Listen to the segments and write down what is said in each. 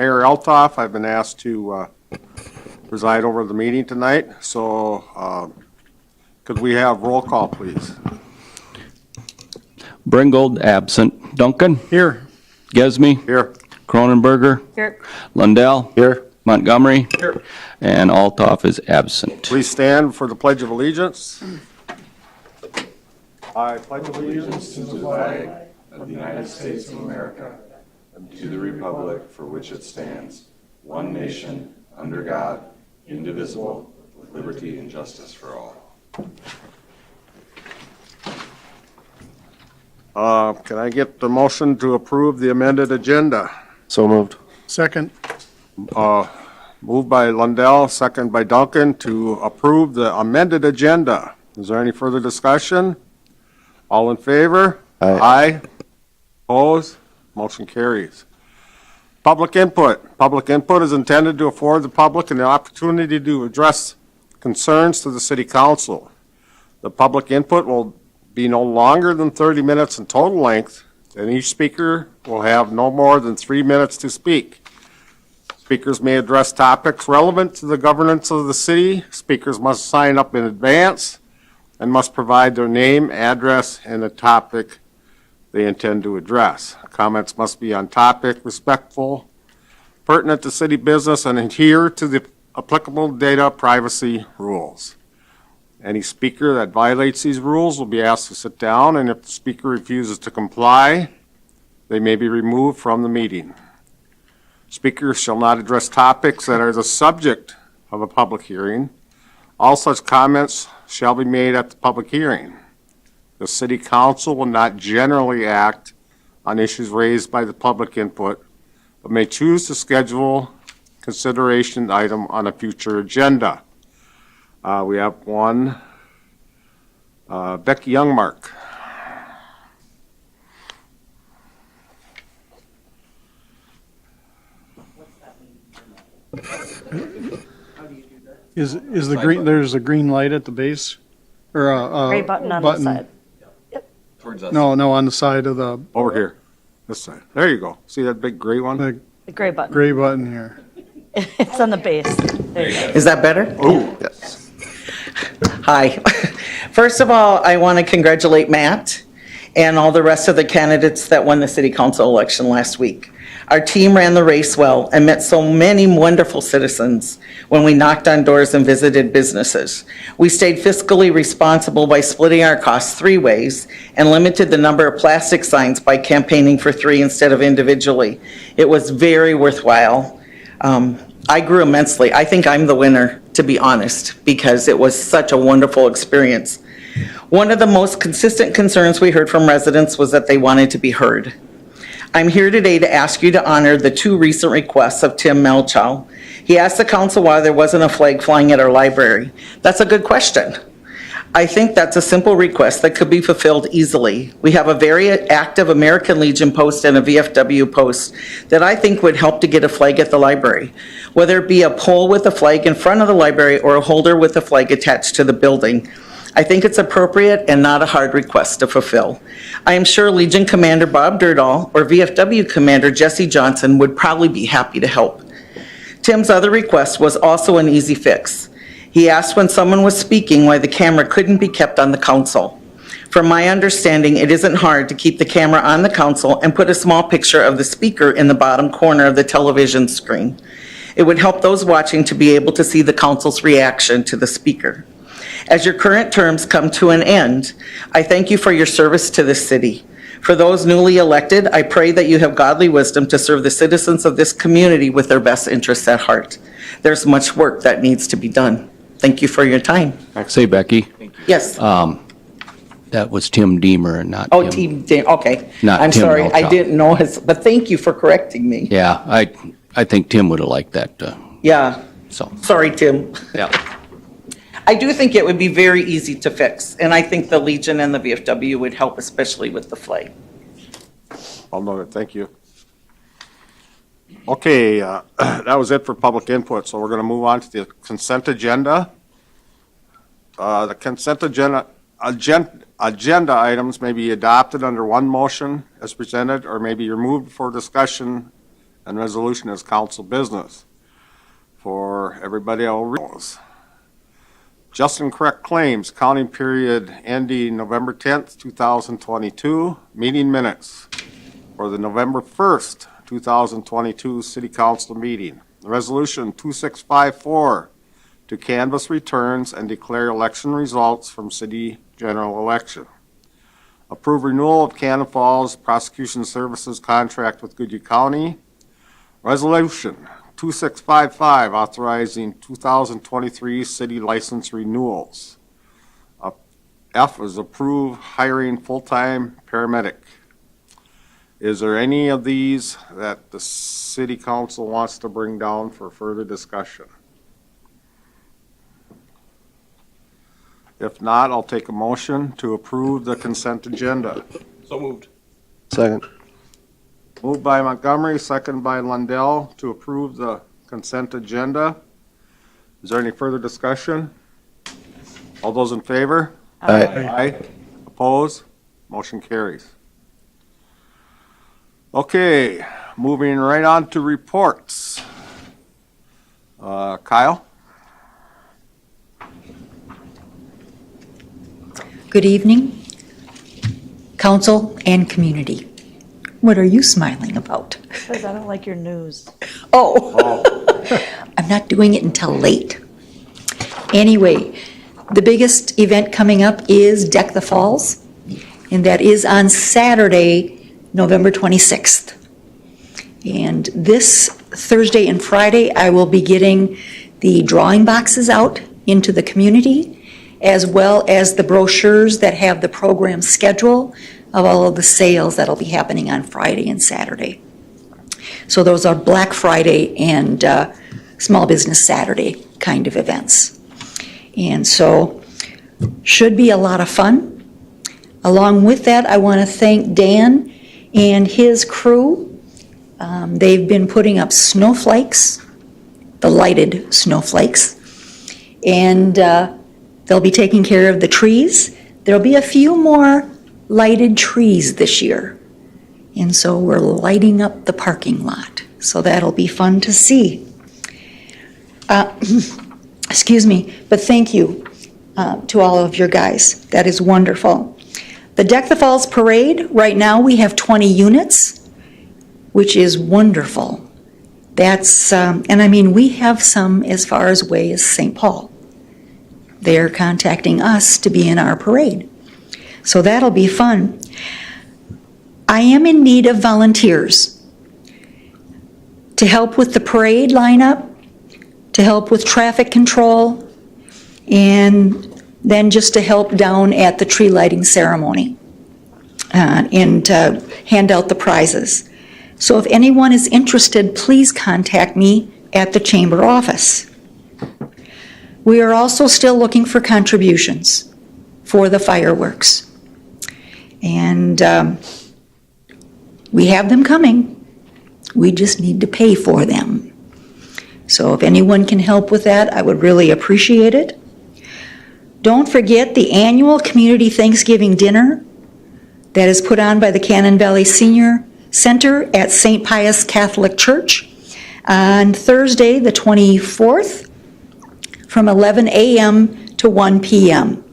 Mayor Eltoff, I've been asked to preside over the meeting tonight, so could we have roll call, please? Bringold, absent. Duncan? Here. Gesme? Here. Cronenberger? Here. Lundell? Here. Montgomery? Here. And Altoff is absent. Please stand for the Pledge of Allegiance. I pledge allegiance to the flag of the United States of America and to the republic for which it stands, one nation, under God, indivisible, with liberty and justice for all. Can I get the motion to approve the amended agenda? So moved. Second. Moved by Lundell, second by Duncan, to approve the amended agenda. Is there any further discussion? All in favor? Aye. Opposed? Motion carries. Public input. Public input is intended to afford the public an opportunity to address concerns to the city council. The public input will be no longer than 30 minutes in total length, and each speaker will have no more than 3 minutes to speak. Speakers may address topics relevant to the governance of the city. Speakers must sign up in advance and must provide their name, address, and the topic they intend to address. Comments must be on topic, respectful, pertinent to city business, and adhere to the applicable data privacy rules. Any speaker that violates these rules will be asked to sit down, and if the speaker refuses to comply, they may be removed from the meeting. Speakers shall not address topics that are the subject of a public hearing. All such comments shall be made at the public hearing. The city council will not generally act on issues raised by the public input, but may choose to schedule consideration item on a future agenda. We have one, Becky Youngmark. Is the green, there's a green light at the base? Or a Gray button on the side. Towards us. No, on the side of the Over here, this side. There you go. See that big gray one? The gray button. gray button here. It's on the base. There you go. Is that better? Oh, yes. Hi. First of all, I want to congratulate Matt and all the rest of the candidates that won the city council election last week. Our team ran the race well and met so many wonderful citizens when we knocked on doors and visited businesses. We stayed fiscally responsible by splitting our costs 3 ways and limited the number of plastic signs by campaigning for 3 instead of individually. It was very worthwhile. I grew immensely. I think I'm the winner, to be honest, because it was such a wonderful experience. One of the most consistent concerns we heard from residents was that they wanted to be heard. I'm here today to ask you to honor the 2 recent requests of Tim Melchow. He asked the council why there wasn't a flag flying at our library. That's a good question. I think that's a simple request that could be fulfilled easily. We have a very active American Legion post and a VFW post that I think would help to get a flag at the library, whether it be a pole with a flag in front of the library or a holder with a flag attached to the building. I think it's appropriate and not a hard request to fulfill. I am sure Legion Commander Bob Durdall or VFW Commander Jesse Johnson would probably be happy to help. Tim's other request was also an easy fix. He asked when someone was speaking why the camera couldn't be kept on the council. From my understanding, it isn't hard to keep the camera on the council and put a small picture of the speaker in the bottom corner of the television screen. It would help those watching to be able to see the council's reaction to the speaker. As your current terms come to an end, I thank you for your service to this city. For those newly elected, I pray that you have godly wisdom to serve the citizens of this community with their best interests at heart. There's much work that needs to be done. Thank you for your time. Say, Becky, Yes. that was Tim Deemer and not Oh, Tim. okay. Not I'm Tim sorry, I Melchow. didn't know his, but thank you for correcting me. Yeah, I think Tim would have liked that, Yeah, so, sorry, Tim. yeah. I do think it would be very easy to fix, and I think the Legion and the VFW would help, especially with the flag. I'll note it. Thank you. Okay, that was it for public input, so we're going to move on to the consent agenda. The consent agenda items may be adopted under one motion as presented, or may be removed for discussion and resolution is council business. For everybody else, just and correct claims, counting period ending November 10th, 2022, meeting minutes for the November 1st, 2022 City Council meeting. Resolution 2654 to canvass returns and declare election results from city general election. Approve renewal of Cannon Falls Prosecution Services contract with Goodhue County. Resolution 2655 authorizing 2023 city license renewals. F is approve hiring full-time paramedic. Is there any of these that the city council wants to bring down for further discussion? If not, I'll take a motion to approve the consent agenda. So moved. Second. Moved by Montgomery, second by Lundell to approve the consent agenda. Is there any further discussion? All those in favor? Aye. Aye. Oppose? Motion carries. Okay, moving right on to reports. Kyle? Good evening, council and community. What are you smiling about? Because I don't like your news. Oh, I'm not doing it until late. Anyway, the biggest event coming up is Deck the Falls, and that is on Saturday, November 26th. And this Thursday and Friday, I will be getting the drawing boxes out into the community, as well as the brochures that have the program schedule of all of the sales that'll be happening on Friday and Saturday. So those are Black Friday and Small Business Saturday kind of events. And so, should be a lot of fun. Along with that, I want to thank Dan and his crew. They've been putting up snowflakes, the lighted snowflakes, and they'll be taking care of the trees. There'll be a few more lighted trees this year. And so we're lighting up the parking lot. So that'll be fun to see. Excuse me, but thank you to all of your guys. That is wonderful. The Deck the Falls Parade, right now we have 20 units, which is wonderful. That's, and I mean, we have some as far as away as St. Paul. They're contacting us to be in our parade. So that'll be fun. I am in need of volunteers to help with the parade lineup, to help with traffic control, and then just to help down at the tree lighting ceremony and hand out the prizes. So if anyone is interested, please contact me at the chamber office. We are also still looking for contributions for the fireworks. And we have them coming. We just need to pay for them. So if anyone can help with that, I would really appreciate it. Don't forget the annual Community Thanksgiving Dinner that is put on by the Cannon Valley Senior Center at St. Pius Catholic Church on Thursday, the 24th, from 11 a.m. to 1 p.m.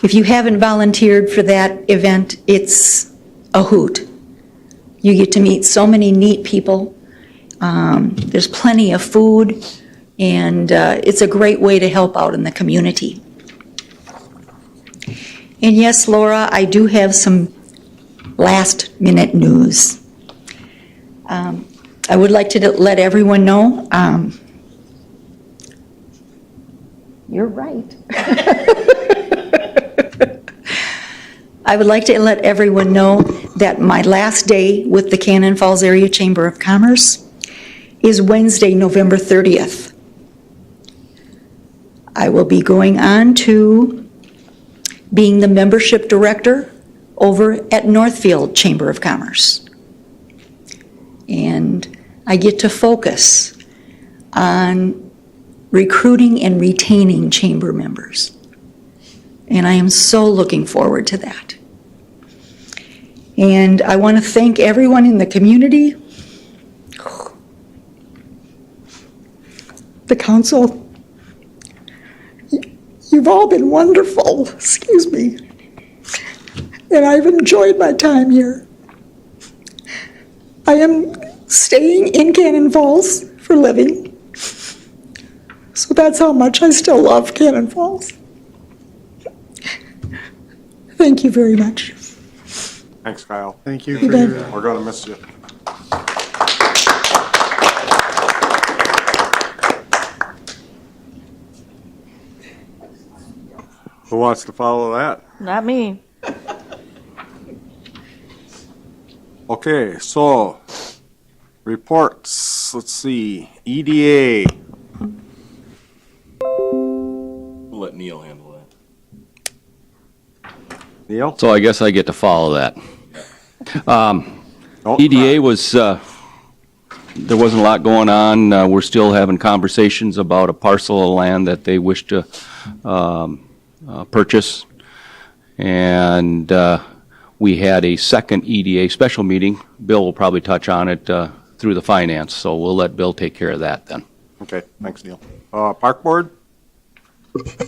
If you haven't volunteered for that event, it's a hoot. You get to meet so many neat people. There's plenty of food, and it's a great way to help out in the community. And yes, Laura, I do have some last-minute news. I would like to let everyone know, you're right. I would like to let everyone know that my last day with the Cannon Falls Area Chamber of Commerce is Wednesday, November 30th. I will be going on to being the membership director over at Northfield Chamber of Commerce. And I get to focus on recruiting and retaining chamber members. And I am so looking forward to that. And I want to thank everyone in the community the council. You've all been wonderful, excuse me. And I've enjoyed my time here. I am staying in Cannon Falls for living. So that's how much I still love Cannon Falls. Thank you very much. Thanks, Kyle. Thank you You for bet. your, We're going to miss you. Who wants to follow that? Not me. Okay, so reports, let's see, EDA. We'll let Neil handle that. Neil? So I guess I get to follow that. Don't EDA was, there wasn't a lot going on. We're still having conversations about a parcel of land that they wish to purchase. And we had a second EDA special meeting. Bill will probably touch on it through the finance, so we'll let Bill take care of that then. Okay, thanks, Neil. Park Board?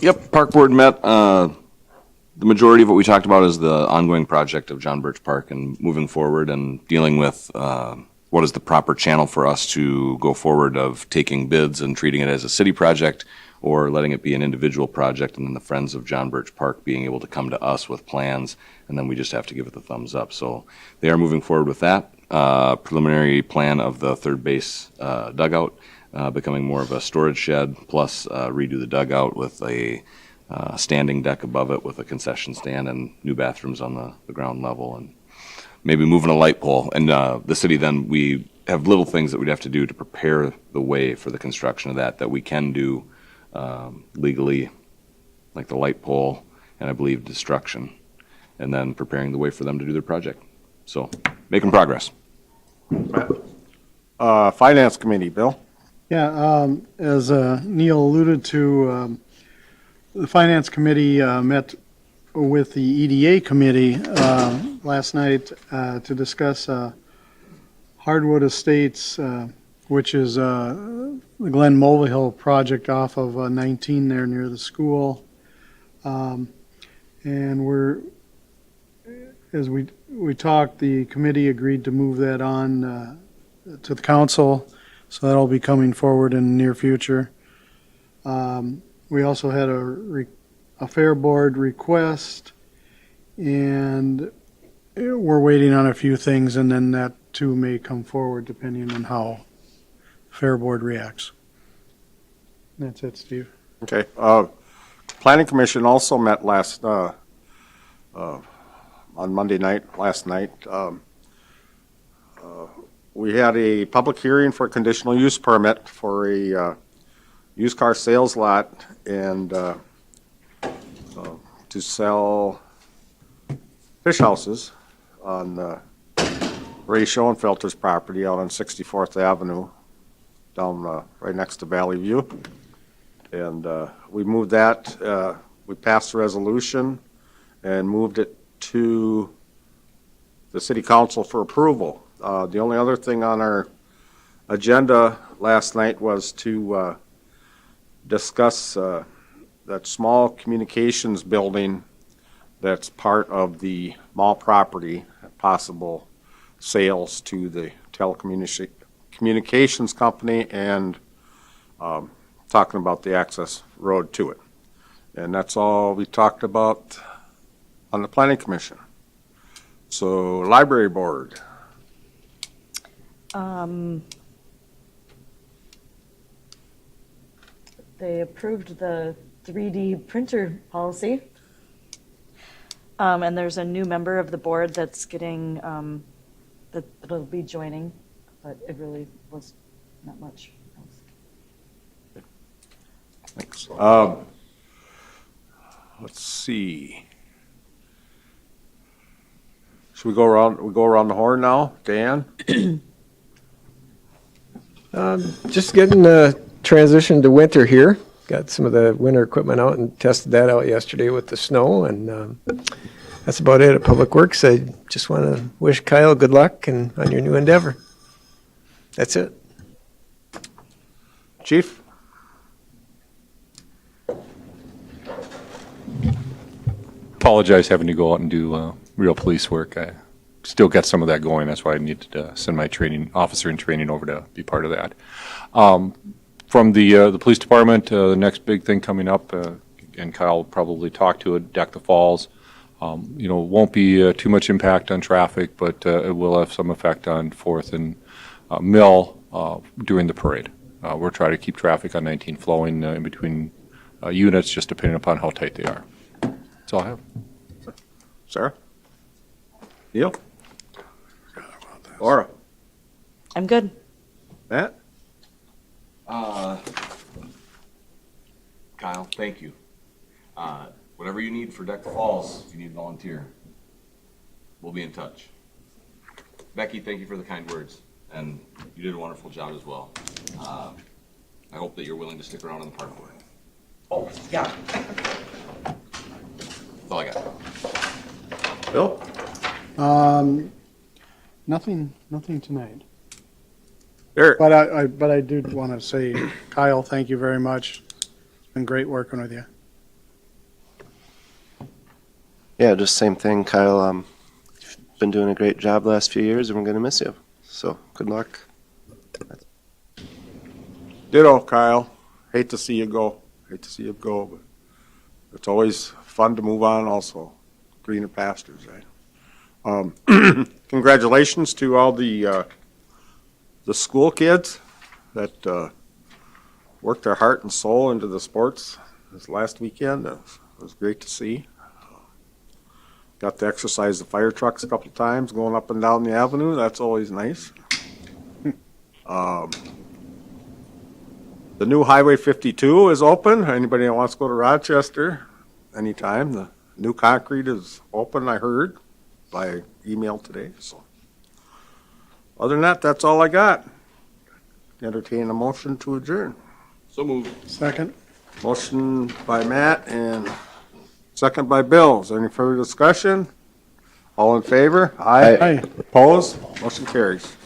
Yep, Park Board met. The majority of what we talked about is the ongoing project of John Birch Park and moving forward and dealing with what is the proper channel for us to go forward of taking bids and treating it as a city project or letting it be an individual project, and then the Friends of John Birch Park being able to come to us with plans, and then we just have to give it the thumbs up. So they are moving forward with that. Preliminary plan of the third base dugout becoming more of a storage shed, plus redo the dugout with a standing deck above it with a concession stand and new bathrooms on the ground level, and maybe moving a light pole. And the city then, we have little things that we'd have to do to prepare the way for the construction of that we can do legally, like the light pole and I believe destruction, and then preparing the way for them to do their project. So making progress. Finance Committee, Bill? yeah, as Neil alluded to, the Finance Committee met with the EDA Committee last night to discuss Hardwood Estates, which is the Glen Mulvihill project off of 19 there near the school. And as we talked, the committee agreed to move that on to the council, so that'll be coming forward in the near future. We also had a Fair Board request, and we're waiting on a few things, and then that too may come forward depending on how Fair Board reacts. That's it, Steve. Okay. Planning Commission also met last, on Monday night, last night. We had a public hearing for a conditional use permit for a used car sales lot and to sell fish houses on Ray Schoenfelter's property out on 64th Avenue, down right next to Valley View. And we moved that, we passed the resolution and moved it to the City Council for approval. The only other thing on our agenda last night was to discuss that small communications building that's part of the mall property, possible sales to the telecommunications company, and talking about the access road to it. And that's all we talked about on the Planning Commission. So, Library Board. They approved the 3D printer policy. And there's a new member of the board that's getting, that'll be joining, but it really was not much else. Thanks. Let's see. Should we go around the horn now? Dan? Just getting transition to winter here. Got some of the winter equipment out and tested that out yesterday with the snow, and that's about it at Public Works. I just want to wish Kyle good luck and on your new endeavor. That's it. Chief? apologize having to go out and do real police work. I still got some of that going. That's why I needed to send my training officer in training over to be part of that. From the police department, the next big thing coming up, and Kyle will probably talk to it, Deck the Falls. Won't be too much impact on traffic, but it will have some effect on 4th and Mill during the parade. We're trying to keep traffic on 19 flowing in between units, just depending upon how tight they are. That's all I have. Sarah? Neil? Laura? I'm good. Matt? Kyle, thank you. Whatever you need for Deck the Falls, if you need a volunteer, we'll be in touch. Becky, thank you for the kind words, and you did a wonderful job as well. I hope that you're willing to stick around on the park board. Oh, yeah. That's all I got. Bill? Nothing tonight. Eric? But I do want to say, Kyle, thank you very much. It's been great working with you. Yeah, just same thing, Kyle. You've been doing a great job the last few years, and we're going to miss you. So good luck. Ditto, Kyle. Hate to see you go. But it's always fun to move on also. Greener pastures, right? Congratulations to all the school kids that worked their heart and soul into the sports this last weekend. It was great to see. Got to exercise the fire trucks a couple of times going up and down the avenue. That's always nice. The new Highway 52 is open. Anybody that wants to go to Rochester, anytime. The new concrete is open, I heard, by email today. So, other than that, that's all I got. Entertain a motion to adjourn. So moved. Second? Motion by Matt and second by Bill. Is there any further discussion? All in favor? Aye. Hi. Opposed? Motion carries.